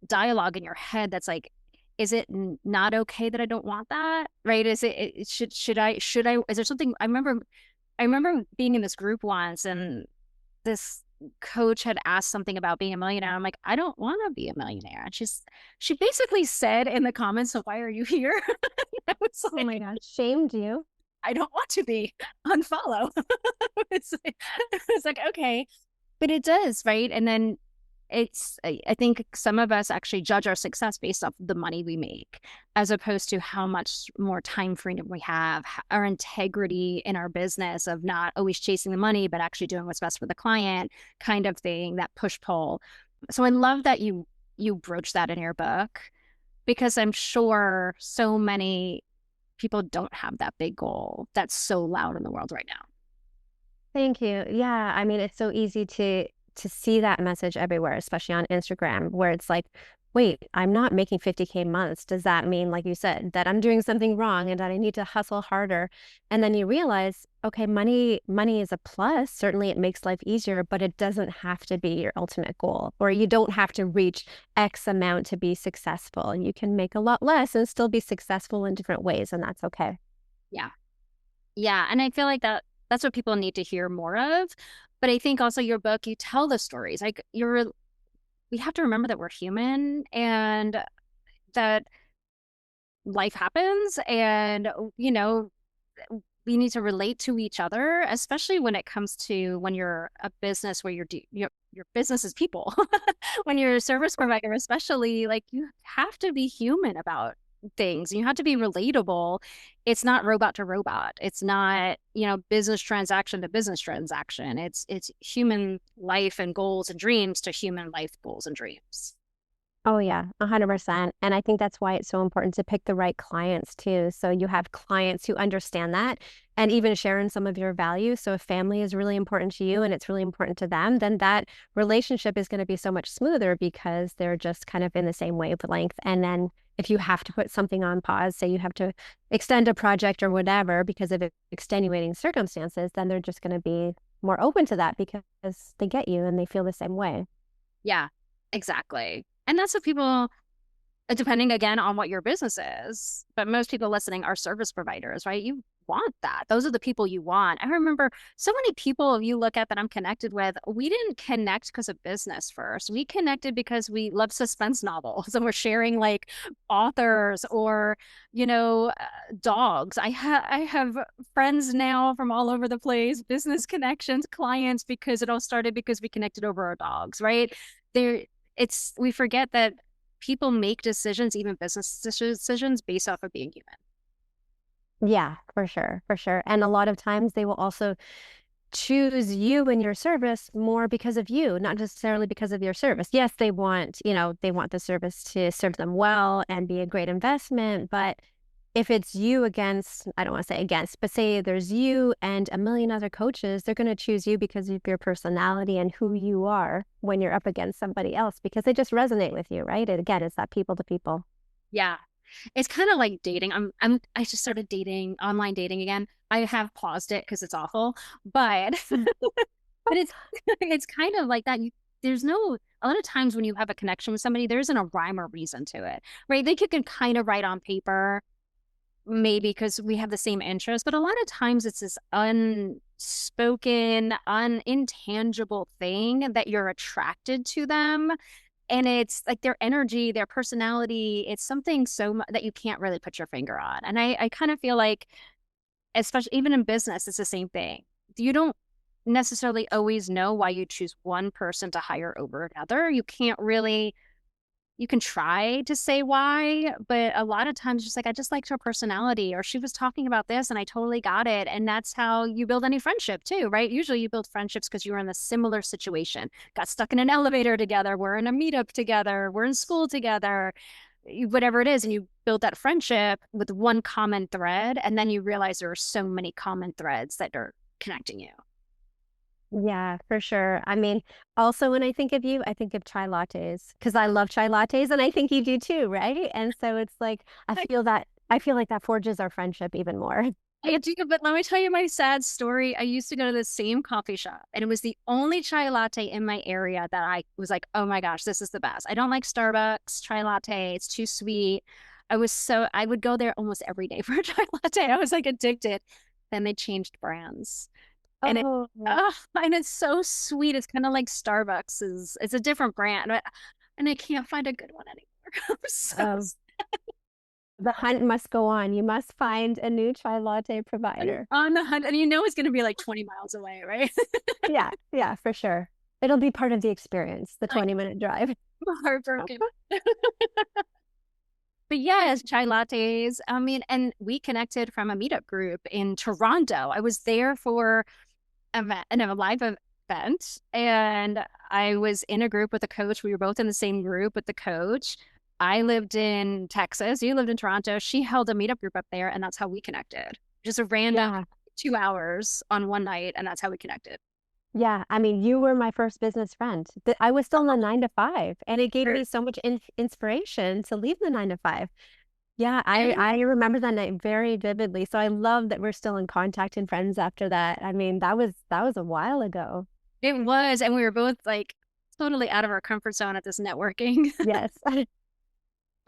S1: dialogue in your head that's like, is it not okay that I don't want that? Right? Is is there something I remember being in this group once and this coach had asked something about being a millionaire. I'm like, I don't want to be a millionaire. And she basically said in the comments, so why are you here? I was
S2: Oh
S1: like,
S2: my gosh, shamed you.
S1: I don't want to be. Unfollow. It's like, okay. But it does, right? And then I think some of us actually judge our success based off the money we make, as opposed to how much more time freedom we have, our integrity in our business of not always chasing the money, but actually doing what's best for the client kind of thing, that push pull. So I love that you broach that in your book because I'm sure so many people don't have that big goal that's so loud in the world right now.
S2: Thank you. Yeah, I mean, it's so easy to see that message everywhere, especially on Instagram, where it's like, wait, I'm not making 50K months. Does that mean, like you said, that I'm doing something wrong and that I need to hustle harder? And then you realize, okay, money is a plus. Certainly it makes life easier, but it doesn't have to be your ultimate goal, or you don't have to reach X amount to be successful. You can make a lot less and still be successful in different ways, and that's okay.
S1: Yeah. Yeah. And I feel like that's what people need to hear more of. But I think also your book, you tell the stories. Like we have to remember that we're human and that life happens, and we need to relate to each other, especially when it comes to when you're a business where your business is people. When you're a service provider, especially, like, you have to be human about things. You have to be relatable. It's not robot to robot. It's not, business transaction to business transaction. It's human life and goals and dreams to human life goals and dreams.
S2: Oh yeah, 100%. And I think that's why it's so important to pick the right clients too. So you have clients who understand that and even share in some of your values. So if family is really important to you and it's really important to them, then that relationship is going to be so much smoother because they're just kind of in the same wavelength. And then if you have to put something on pause, say you have to extend a project or whatever because of extenuating circumstances, then they're just going to be more open to that because they get you and they feel the same way.
S1: Yeah, exactly. And that's what people, depending again on what your business is, but most people listening are service providers, right? You want that. Those are the people you want. I remember so many people you look at that I'm connected with, we didn't connect because of business first. We connected because we love suspense novels and we're sharing like authors or, dogs. I have friends now from all over the place, business connections, clients, because it all started because we connected over our dogs, right? There, we forget that people make decisions, even business decisions, based off of being human.
S2: Yeah, for sure, for sure. And a lot of times they will also choose you and your service more because of you, not necessarily because of your service. Yes, they want the service to serve them well and be a great investment, but if it's you against, I don't want to say against, but say there's you and a million other coaches, they're going to choose you because of your personality and who you are when you're up against somebody else because they just resonate with you, right? And again, it's that people to people.
S1: Yeah. It's kind of like dating. I just started dating, online dating again. I have paused it because it's awful, but but it's kind of like that. There's no a lot of times when you have a connection with somebody, there isn't a rhyme or reason to it, right? They can kind of write on paper, maybe because we have the same interests, but a lot of times it's this unspoken, intangible thing that you're attracted to them. And it's like their energy, their personality, it's something that you can't really put your finger on. And I kind of feel like, especially even in business, it's the same thing. You don't necessarily always know why you choose one person to hire over another. You can try to say why, but a lot of times just like, I just liked her personality, or she was talking about this and I totally got it. And that's how you build any friendship too, right? Usually you build friendships because you were in a similar situation, got stuck in an elevator together, we're in a meetup together, we're in school together, whatever it is. And you build that friendship with one common thread. And then you realize there are so many common threads that are connecting you.
S2: Yeah, for sure. I mean, also when I think of you, I think of chai lattes because I love chai lattes and I think you do too, right? And so it's like I feel like that forges our friendship even more.
S1: I do, but let me tell you my sad story. I used to go to the same coffee shop, and it was the only chai latte in my area that I was like, oh my gosh, this is the best. I don't like Starbucks chai latte, it's too sweet. I would go there almost every day for a chai latte. I was like addicted. Then they changed brands. And
S2: Oh,
S1: and it's so sweet. It's kind of like it's a different brand, and I can't find a good one anymore. I'm so
S2: um, the hunt must go on. You must find a new chai latte
S1: I'm
S2: provider.
S1: on the hunt, and it's going to be like 20 miles away, right?
S2: Yeah, yeah, for sure. It'll be part of the experience, the
S1: Like,
S2: 20-minute drive.
S1: I'm heartbroken. But yes, chai lattes. I mean, and we connected from a meetup group in Toronto. I was there for a live event, and I was in a group with a coach. We were both in the same group with the coach. I lived in Texas. You lived in Toronto. She held a meetup group up there, and that's how we connected. Just a random
S2: Yeah.
S1: 2 hours on one night, and that's how we connected.
S2: Yeah, I mean, you were my first business friend. I was still in the 9 to 5, and it gave me so much inspiration to leave the 9 to 5. Yeah,
S1: And
S2: I remember that night very vividly. So I love that we're still in contact and friends after that. I mean, that was a while ago.
S1: it was, and we were both like totally out of our comfort zone at this networking.
S2: Yes,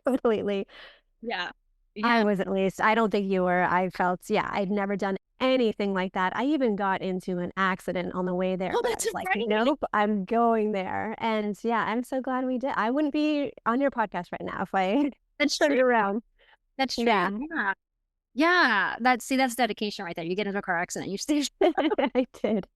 S2: completely.
S1: Yeah.
S2: I
S1: Yeah.
S2: was at least. I don't think you were. I felt, yeah, I'd never done anything like that. I even got into an accident on the way there,
S1: Oh,
S2: but I
S1: that's
S2: was like,
S1: right.
S2: nope, I'm going there. And yeah, I'm so glad we did. I wouldn't be on your podcast right now if I
S1: That's
S2: turned
S1: true.
S2: around.
S1: That's
S2: Yeah,
S1: true. Yeah. Yeah. That's dedication right there. You get into a car accident, you stay.
S2: I did.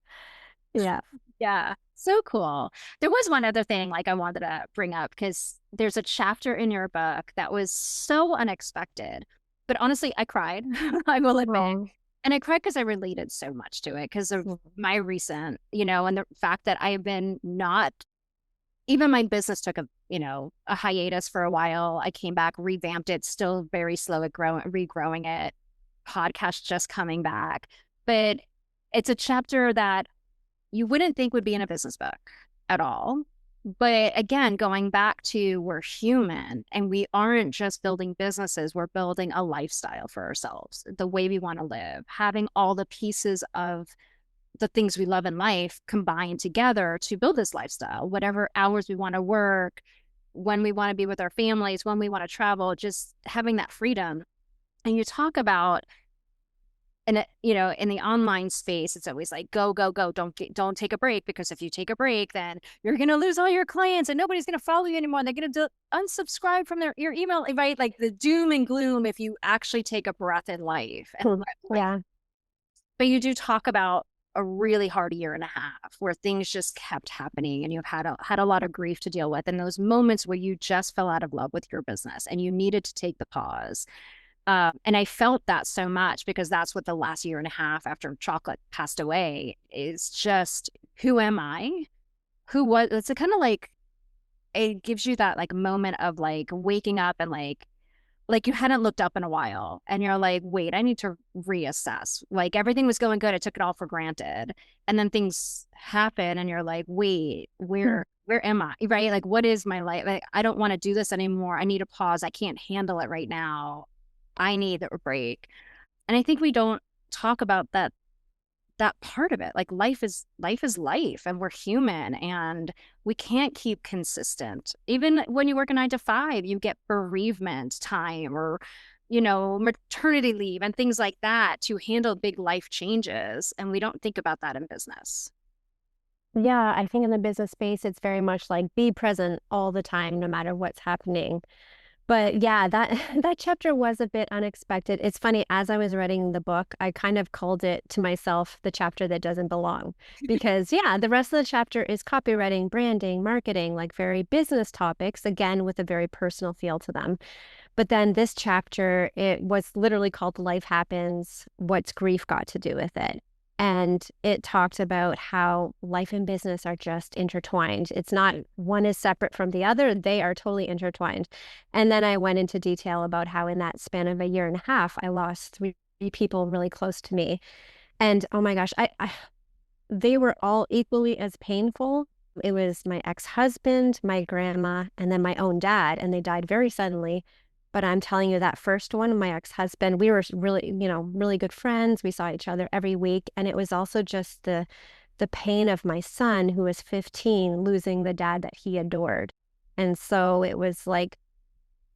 S2: Yeah.
S1: Yeah. So cool. There was one other thing like I wanted to bring up because there's a chapter in your book that was so unexpected. But honestly, I cried. I will admit.
S2: Oh.
S1: And I cried because I related so much to it because of
S2: Mhm.
S1: my recent, and the fact that I've been not even my business took a hiatus for a while. I came back, revamped it, still very slow at regrowing it. Podcast just coming back. But it's a chapter that you wouldn't think would be in a business book at all. But again, going back to we're human and we aren't just building businesses, we're building a lifestyle for ourselves, the way we want to live, having all the pieces of the things we love in life combined together to build this lifestyle, whatever hours we want to work, when we want to be with our families, when we want to travel, just having that freedom. And you talk about and in the online space, it's always like go, go, go. Don't take a break because if you take a break, then you're gonna lose all your clients and nobody's gonna follow you anymore. They're gonna unsubscribe from your email, right? Like the doom and gloom if you actually take a breath in life and
S2: Hmm.
S1: let life.
S2: Yeah.
S1: But you do talk about a really hard year and a half where things just kept happening and you've had a lot of grief to deal with and those moments where you just fell out of love with your business and you needed to take the pause. And I felt that so much because that's what the last year and a half after chocolate passed away is just who am I? Who was it's a kind of like it gives you that like moment of like waking up and like you hadn't looked up in a while and you're like, wait, I need to reassess. Like everything was going good. I took it all for granted. And then things happen and you're like, wait,
S2: Hmm.
S1: where am I? Right? Like what is my life? Like I don't want to do this anymore. I need a pause. I can't handle it right now. I need a break. And I think we don't talk about that part of it. Like life is life and we're human and we can't keep consistent. Even when you work a 9 to 5, you get bereavement time or maternity leave and things like that to handle big life changes. And we don't think about that in business.
S2: Yeah, I think in the business space, it's very much like be present all the time, no matter what's happening. But yeah, that that chapter was a bit unexpected. It's funny, as I was writing the book, I kind of called it to myself the chapter that doesn't belong. Because yeah, the rest of the chapter is copywriting, branding, marketing, like very business topics, again, with a very personal feel to them. But then this chapter, it was literally called Life Happens, What's Grief Got to Do with It? And it talked about how life and business are just intertwined. It's not one is separate from the other, they are totally intertwined. And then I went into detail about how, in that span of a year and a half, I lost three people really close to me. And oh my gosh, they were all equally as painful. It was my ex-husband, my grandma, and then my own dad, and they died very suddenly. But I'm telling you, that first one, my ex-husband, we were really, really good friends. We saw each other every week, and it was also just the pain of my son, who was 15, losing the dad that he adored. And so it was like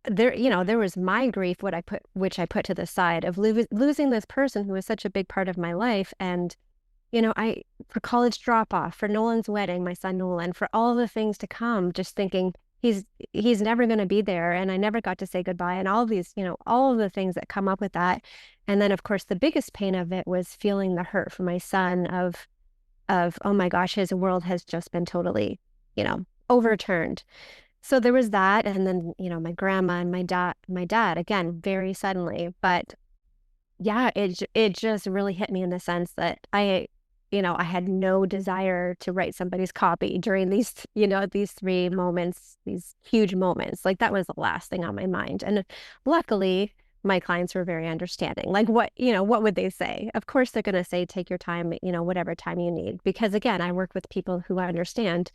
S2: there was my grief, which I put to the side of losing this person who was such a big part of my life. And I for college drop off, for Nolan's wedding, my son Nolan, for all the things to come, just thinking he's never going to be there, and I never got to say goodbye, and all these, all of the things that come up with that. And then, of course, the biggest pain of it was feeling the hurt for my son of oh my gosh, his world has just been totally, overturned. So there was that, and then, my grandma and my dad again, very suddenly. But yeah, it just really hit me in the sense that I had no desire to write somebody's copy during these 3 moments, these huge moments. Like that was the last thing on my mind. And luckily, my clients were very understanding. Like what would they say? Of course, they're going to say, take your time, whatever time you need. Because again, I work with people who understand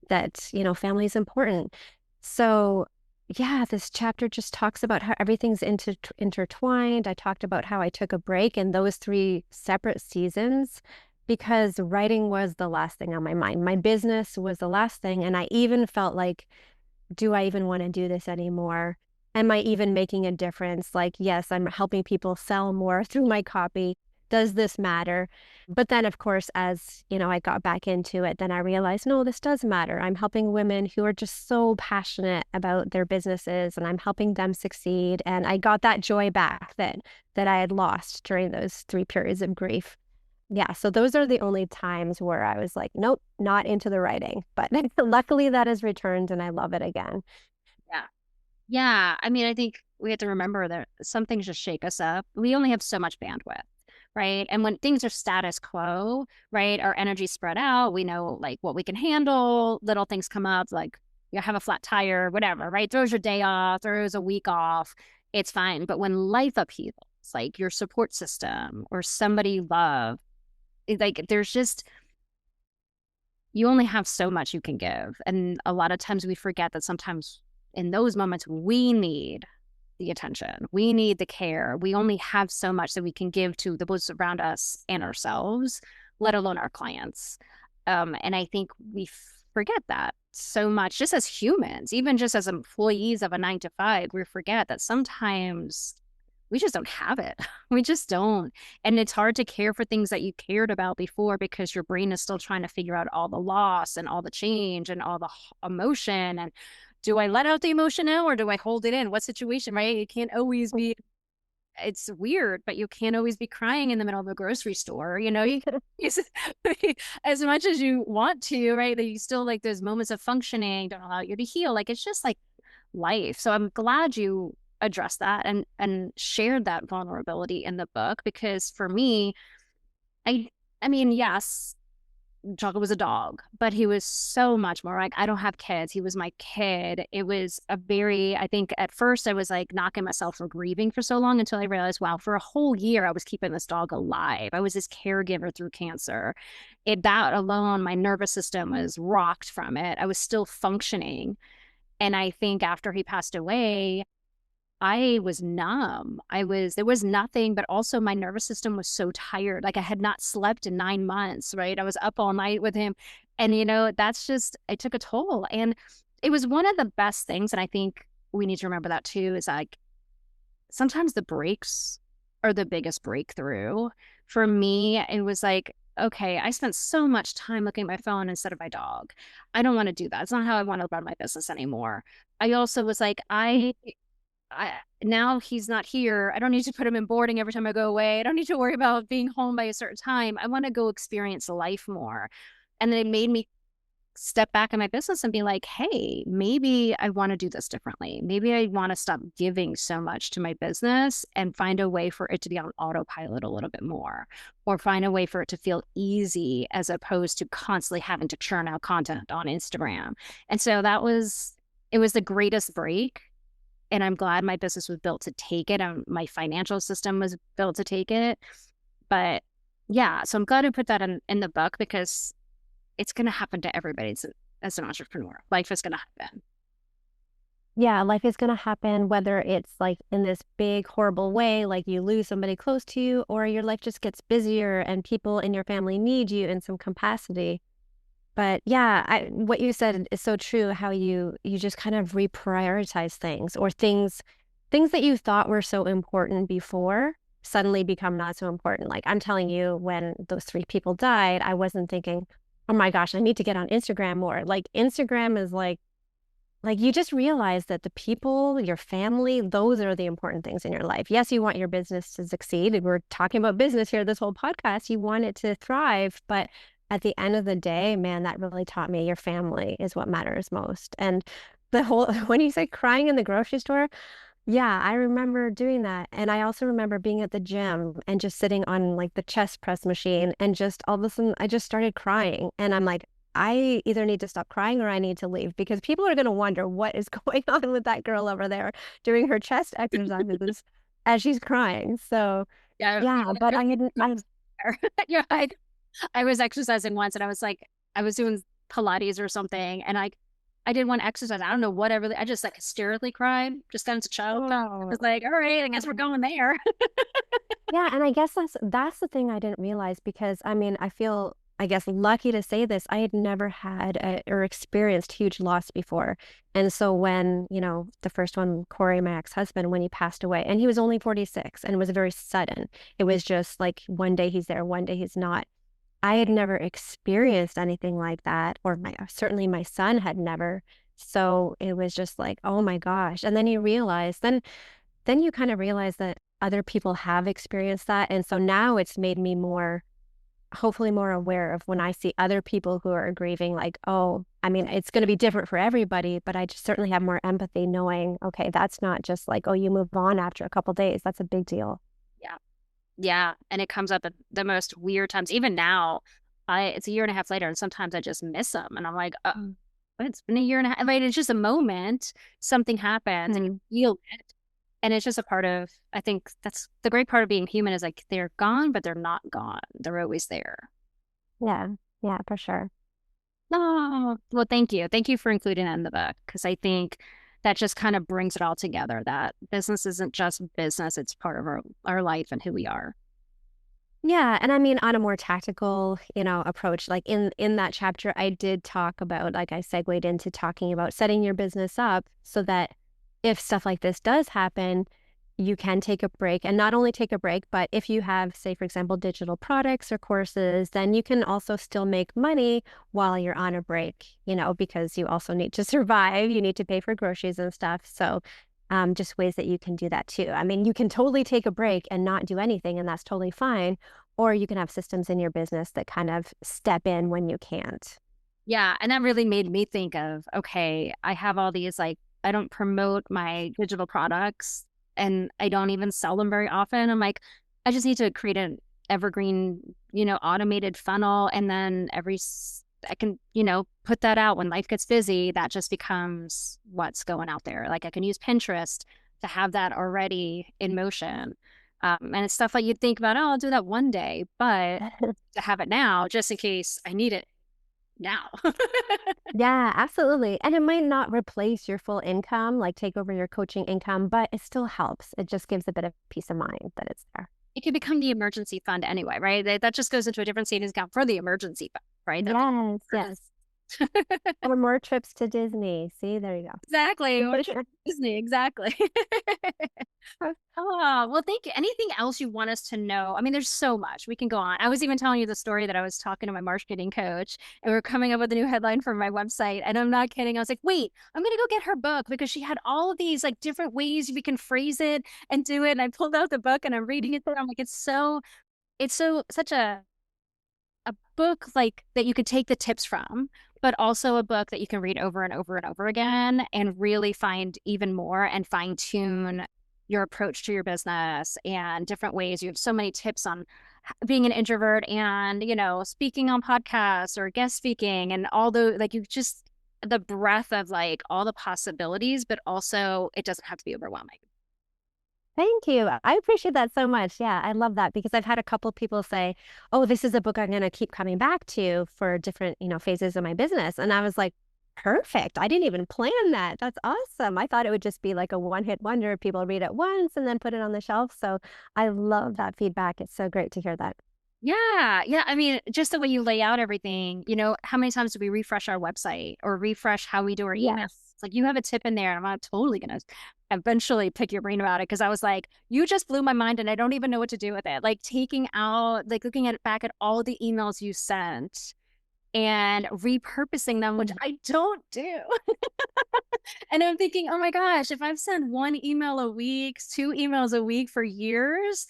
S2: that, family is important. So yeah, this chapter just talks about how everything's intertwined. I talked about how I took a break in those 3 separate seasons because writing was the last thing on my mind. My business was the last thing. And I even felt like, do I even want to do this anymore? Am I even making a difference? Like, yes, I'm helping people sell more through my copy, does this matter? But then, of course, as you know, I got back into it, then I realized, no, this does matter. I'm helping women who are just so passionate about their businesses, and I'm helping them succeed. And I got that joy back that I had lost during those 3 periods of grief. Yeah, so those are the only times where I was like, nope, not into the writing. But luckily that has returned and I love it again.
S1: Yeah. Yeah. I mean, I think we have to remember that some things just shake us up. We only have so much bandwidth, right? And when things are status quo, right, our energy spread out. We know like what we can handle. Little things come up, like you have a flat tire, whatever, right? Throws your day off, throws a week off. It's fine. But when life upheavals, like your support system or somebody you love, like there's just you only have so much you can give. And a lot of times we forget that sometimes in those moments, we need the attention, we need the care. We only have so much that we can give to those around us and ourselves, let alone our clients. And I think we forget that so much just as humans, even just as employees of a 9 to 5, we forget that sometimes we just don't have it. We just don't. And it's hard to care for things that you cared about before because your brain is still trying to figure out all the loss and all the change and all the emotion. And do I let out the emotion now or do I hold it in? What situation, right? You can't always be, it's weird, but you can't always be crying in the middle of a grocery store. You know, you can, as much as you want to, right? That you still like those moments of functioning don't allow you to heal. Like it's just like life. So I'm glad you addressed that and shared that vulnerability in the book because for me, I I mean, yes, Chocolate was a dog, but he was so much more like I don't have kids. He was my kid. It was a very, I think at first I was like knocking myself for grieving for so long until I realized, wow, for a whole year I was keeping this dog alive. I was his caregiver through cancer. That alone, my nervous system was rocked from it. I was still functioning. And I think after he passed away, I was numb. There was nothing, but also my nervous system was so tired. Like I had not slept in 9 months, right? I was up all night with him. And, you know, that's just, it took a toll. And it was one of the best things. And I think we need to remember that too, is like sometimes the breaks are the biggest breakthrough. For me, it was like, okay, I spent so much time looking at my phone instead of my dog. I don't want to do that. It's not how I want to run my business anymore. I also was like, now he's not here. I don't need to put him in boarding every time I go away. I don't need to worry about being home by a certain time. I want to go experience life more. And then it made me step back in my business and be like, hey, maybe I want to do this differently. Maybe I want to stop giving so much to my business and find a way for it to be on autopilot a little bit more, or find a way for it to feel easy as opposed to constantly having to churn out content on Instagram. And so it was the greatest break, and I'm glad my business was built to take it. My financial system was built to take it. But yeah, so I'm glad I put that in the book because it's going to happen to everybody as an entrepreneur. Life is going to happen.
S2: Yeah, life is going to happen, whether it's like in this big, horrible way, like you lose somebody close to you, or your life just gets busier and people in your family need you in some capacity. But yeah, what you said is so true, how you just kind of reprioritize things, or things that you thought were so important before suddenly become not so important. Like I'm telling you, when those 3 people died, I wasn't thinking, oh my gosh, I need to get on Instagram more. Like Instagram is like you just realize that the people, your family, those are the important things in your life. Yes, you want your business to succeed. We're talking about business here, this whole podcast. You want it to thrive, but at the end of the day, man, that really taught me your family is what matters most. And the whole, when you say crying in the grocery store, yeah, I remember doing that. And I also remember being at the gym and just sitting on like the chest press machine and just all of a sudden I just started crying. And I'm like, I either need to stop crying or I need to leave because people are going to wonder what is going on with that girl over there doing her chest exercises as she's crying. So,
S1: Yeah.
S2: yeah, but
S1: Yeah. I was exercising once and I was like, I was doing Pilates or something. And I did one exercise. I don't know, whatever. I just like hysterically cried, just got into choke. I
S2: oh,
S1: was like, all right, I guess we're going there.
S2: yeah, and I guess that's the thing I didn't realize because I mean, I feel I guess, lucky to say this, I had never had or experienced huge loss before. And so when, the first one, Corey, my ex-husband, when he passed away, and he was only 46, and it was very sudden. It was just like one day he's there, one day he's not. I had never experienced anything like that, or certainly my son had never. So it was just like, oh my gosh. And then then you kind of realize that other people have experienced that. And so now it's made me hopefully more aware of when I see other people who are grieving, like, oh, I mean, it's going to be different for everybody, but I just certainly have more empathy knowing, okay, that's not just like, oh, you move on after a couple days. That's a big deal.
S1: Yeah. Yeah. And it comes up at the most weird times. Even now, it's a year and a half later, and sometimes I just miss them. And I'm like, it's been a year and a half. Right? It's just a moment. Something happens and you feel it. And it's just a part of, I think that's the great part of being human is like they're gone, but they're not gone. They're always there.
S2: Yeah. Yeah, for sure.
S1: Oh, well, thank you. Thank you for including that in the book because I think that just kind of brings it all together that business isn't just business, it's part of our life and who we are.
S2: Yeah, and I mean on a more tactical, approach, like in that chapter I did talk about, like I segued into talking about setting your business up so that if stuff like this does happen, you can take a break, and not only take a break, but if you have, say, for example, digital products or courses, then you can also still make money while you're on a break, because you also need to survive, you need to pay for groceries and stuff. So just ways that you can do that too. I mean, you can totally take a break and not do anything, and that's totally fine. Or you can have systems in your business that kind of step in when you can't.
S1: Yeah. And that really made me think of, okay, I have all these like, I don't promote my digital products and I don't even sell them very often. I'm like, I just need to create an evergreen, automated funnel. And then I can, put that out when life gets busy. That just becomes what's going out there. Like I can use Pinterest to have that already in motion. And it's stuff like you'd think about, oh, I'll do that one day, but to have it now, just in case I need it now.
S2: Yeah, absolutely. And it might not replace your full income, like take over your coaching income, but it still helps. It just gives a bit of peace of mind that it's there.
S1: It could become the emergency fund anyway, right? That just goes into a different savings account for the emergency fund, right? That's
S2: Yes, yes. Or more trips to Disney. See, there you
S1: exactly. Or
S2: go.
S1: Disney, exactly. Oh, well, thank you. Anything else you want us to know? I mean, there's so much. We can go on. I was even telling you the story that I was talking to my marketing coach and we are coming up with a new headline for my website. And I'm not kidding. I was like, wait, I'm going to go get her book because she had all of these like different ways we can phrase it and do it. And I pulled out the book and I'm reading it. I'm like, such a book like that you could take the tips from, but also a book that you can read over and over and over again and really find even more and fine tune your approach to your business and different ways. You have so many tips on being an introvert and, speaking on podcasts or guest speaking and all the like you just the breadth of like all the possibilities, but also it doesn't have to be overwhelming.
S2: Thank you. I appreciate that so much. Yeah, I love that because I've had a couple of people say, "Oh, this is a book I'm going to keep coming back to for different, phases of my business." And I was like, "Perfect. I didn't even plan that. That's awesome. I thought it would just be like a one-hit wonder. People read it once and then put it on the shelf." So I love that feedback. It's so great to hear that.
S1: Yeah. Yeah. I mean, just the way you lay out everything, how many times do we refresh our website or refresh how we do our emails?
S2: Yes.
S1: It's like you have a tip in there, and I'm totally going to eventually pick your brain about it because I was like, you just blew my mind and I don't even know what to do with it. Like taking out, like looking at back at all the emails you sent and repurposing them, which I don't do. And I'm thinking, oh my gosh, if I've sent one email a week, two emails a week for years,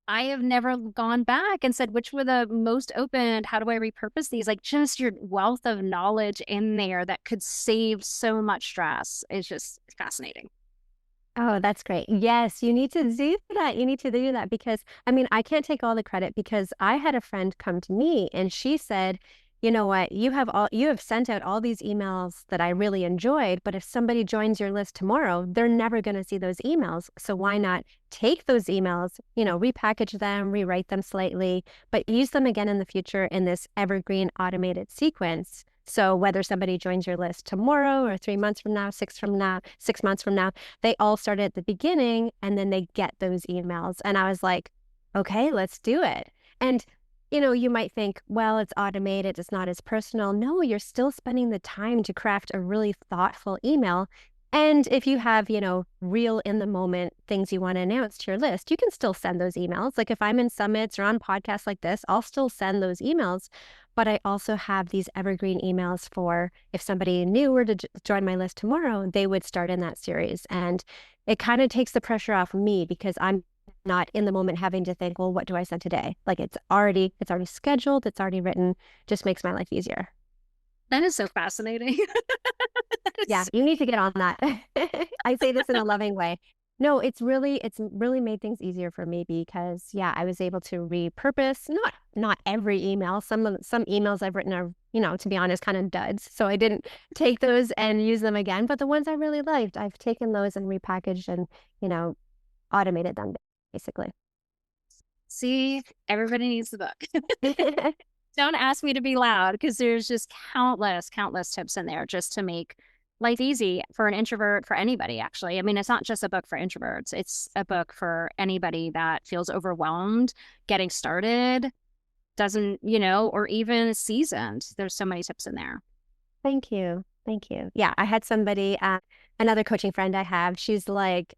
S1: I have never gone back and said, which were the most opened? How do I repurpose these? Like just your wealth of knowledge in there that could save so much stress is just fascinating.
S2: Oh, that's great. Yes, you need to do that. You need to do that because I mean, I can't take all the credit because I had a friend come to me and she said, "You know what? You have sent out all these emails that I really enjoyed, but if somebody joins your list tomorrow, they're never going to see those emails. So why not take those emails, repackage them, rewrite them slightly, but use them again in the future in this evergreen automated sequence." So whether somebody joins your list tomorrow or 3 months from now, 6 months from now, they all start at the beginning and then they get those emails. And I was like, okay, let's do it. And you might think, well, it's automated, it's not as personal. No, you're still spending the time to craft a really thoughtful email. And if you have, real in the moment things you want to announce to your list, you can still send those emails. Like if I'm in summits or on podcasts like this, I'll still send those emails. But I also have these evergreen emails for if somebody new were to join my list tomorrow, they would start in that series. And it kind of takes the pressure off me because I'm not in the moment having to think, well, what do I send today? Like it's already scheduled, it's already written, just makes my life easier.
S1: That is so fascinating.
S2: Yeah, you need to get on that. I say this in a loving way. No, it's really made things easier for me because yeah, I was able to repurpose not every email. Some emails I've written are, to be honest, kind of duds. So I didn't take those and use them again, but the ones I really liked, I've taken those and repackaged and, you know, automated them basically.
S1: See, everybody needs the book. Don't ask me to be loud because there's just countless tips in there just to make life easy for an introvert, for anybody, actually. I mean, it's not just a book for introverts, it's a book for anybody that feels overwhelmed getting started, doesn't, or even seasoned. There's so many tips in there.
S2: Thank you. Thank you. Yeah, I had somebody, another coaching friend I have, she's like,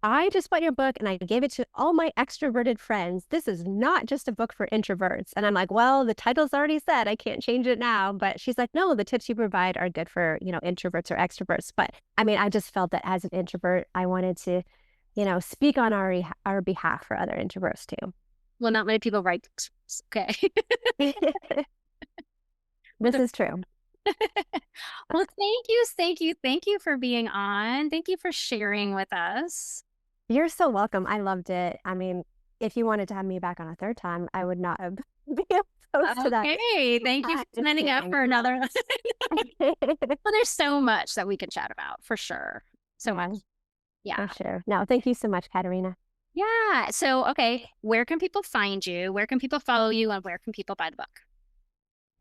S2: I just bought your book and I gave it to all my extroverted friends. This is not just a book for introverts. And I'm like, well, the title's already said I can't change it now. But she's like, no, the tips you provide are good for, introverts or extroverts. But I mean, I just felt that as an introvert, I wanted to, speak on our behalf for other introverts too.
S1: Well, not many people write books. Okay.
S2: This is true.
S1: Well, thank you for being on. Thank you for sharing with us.
S2: You're so welcome. I loved it. I mean, if you wanted to have me back on a third time, I would not have been opposed to that.
S1: Okay, thank you for
S2: Just
S1: signing up
S2: kidding.
S1: for another. Well, there's so much that we can chat about for sure. So
S2: Yeah,
S1: much.
S2: for
S1: Yeah.
S2: sure. No, thank you so much, Katerina.
S1: Yeah. So, okay, where can people find you? Where can people follow you? And where can people buy the book?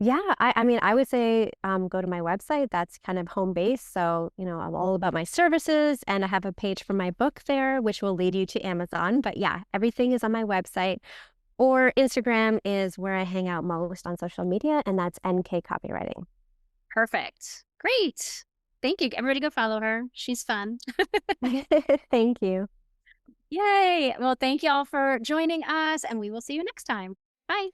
S2: Yeah, I mean, I would say go to my website. That's kind of home base. So, I'm all about my services and I have a page for my book there, which will lead you to Amazon. But yeah, everything is on my website. Or Instagram is where I hang out most on social media, and that's NK Copywriting.
S1: Perfect. Great. Thank you. Everybody go follow her. She's fun.
S2: Thank you.
S1: Yay. Well, thank you all for joining us, and we will see you next time. Bye.